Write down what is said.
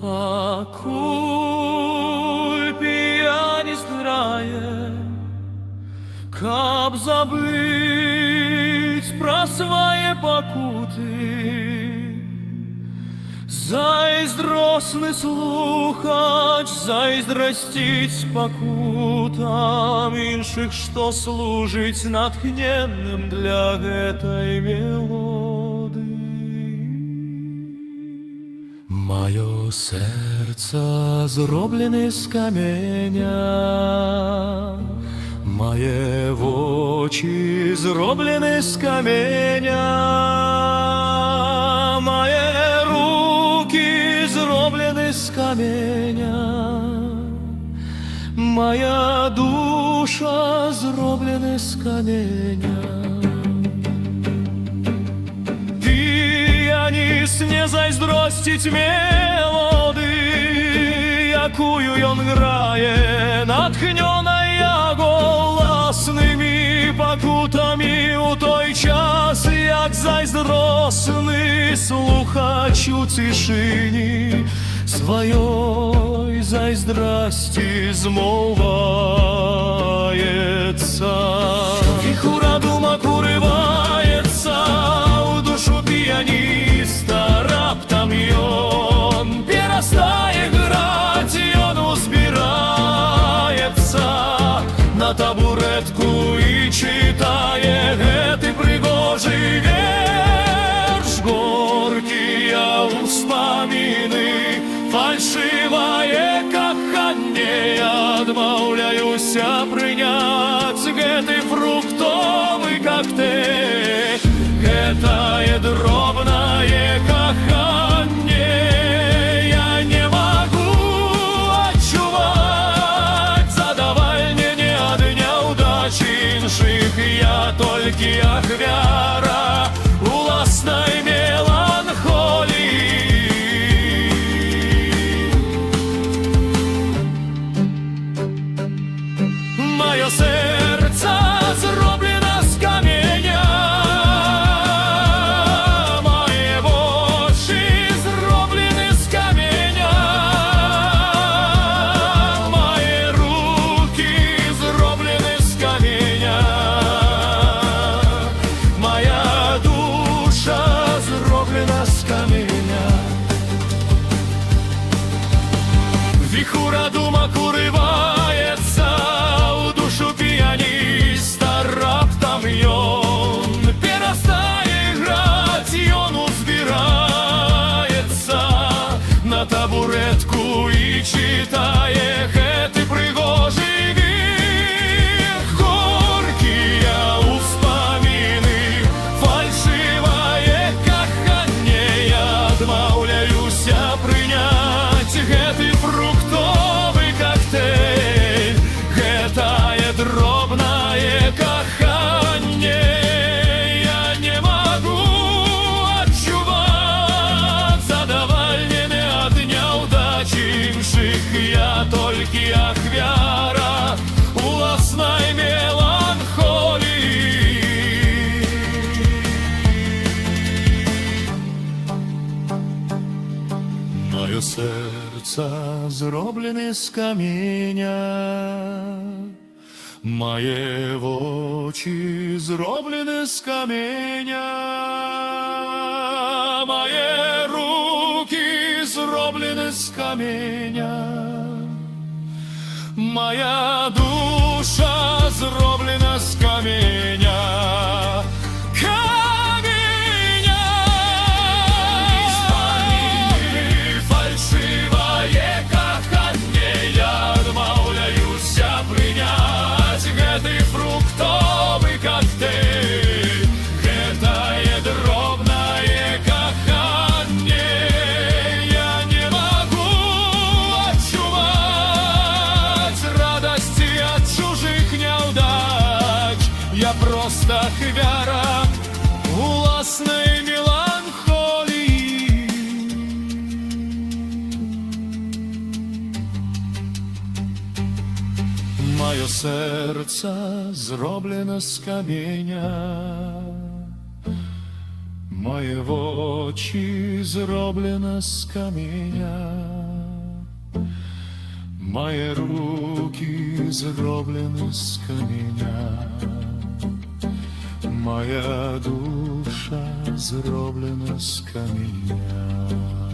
А куль пьянист грае, каб забыть про свои покуты. Зайздросны слухач, зайздрасціць пакутам іншых, што служыць натхненным для гэтай мелодыі. Маё сэрца зроблены з каменя, мае вочы зроблены з каменя, мае руки зроблены з каменя, моя душа зроблены з каменя. Піяніст не зайздросціць мелоды, якую ён грае, натхнёная голаснымі пакутамі у той час, як зайздросны слухач у цішыні сваёй зайздрасці змоўваецца. Віхура думак урываецца у душу піяніста, раптам ён перастае граць, ён узбіраецца на табурэтку і чытае гэты прыгожы верш. Горкія ўспаміны, фальшывае каханне, адмаўляюся прыняць гэты фруктовы коктейль. Гэтае дробнае каханне я не магу адчуваць, задавальненне ад няўдач іншых, я толькі ахвяра уласнай меланхоліі. Маё сэрца зроблена з каменя, мае вочы зроблены з каменя, мае руки зроблены з каменя, моя душа зроблена з каменя. Віхура думак урываецца у душу піяніста, раптам ён перастае граць, ён узбіраецца на табурэтку і чытае гэты прыгожы верш. Горкія ўспаміны, фальшывае каханне, я адмаўляюся прыняць гэты фруктовы коктейль. Гэтае дробнае каханне я не магу адчуваць, задавальненне ад няўдач іншых, я толькі ахвяра уласнай меланхоліі. Маё сэрца зроблены з каменя, мае вочы зроблены з каменя, мае руки зроблены з каменя, моя душа зроблена з каменя. Фальшивае каханне, я адмаўляюся прыняць гэты фруктовы коктейль. Гэтае дробнае каханне я не магу адчуваць, радасці ад чужых няўдач, я проста ахвяра уласнай меланхоліі. Маё сэрца зроблена з каменя, мае вочы зроблена з каменя, має руки, зроблені з каміння, моя душа зроблена з каміння.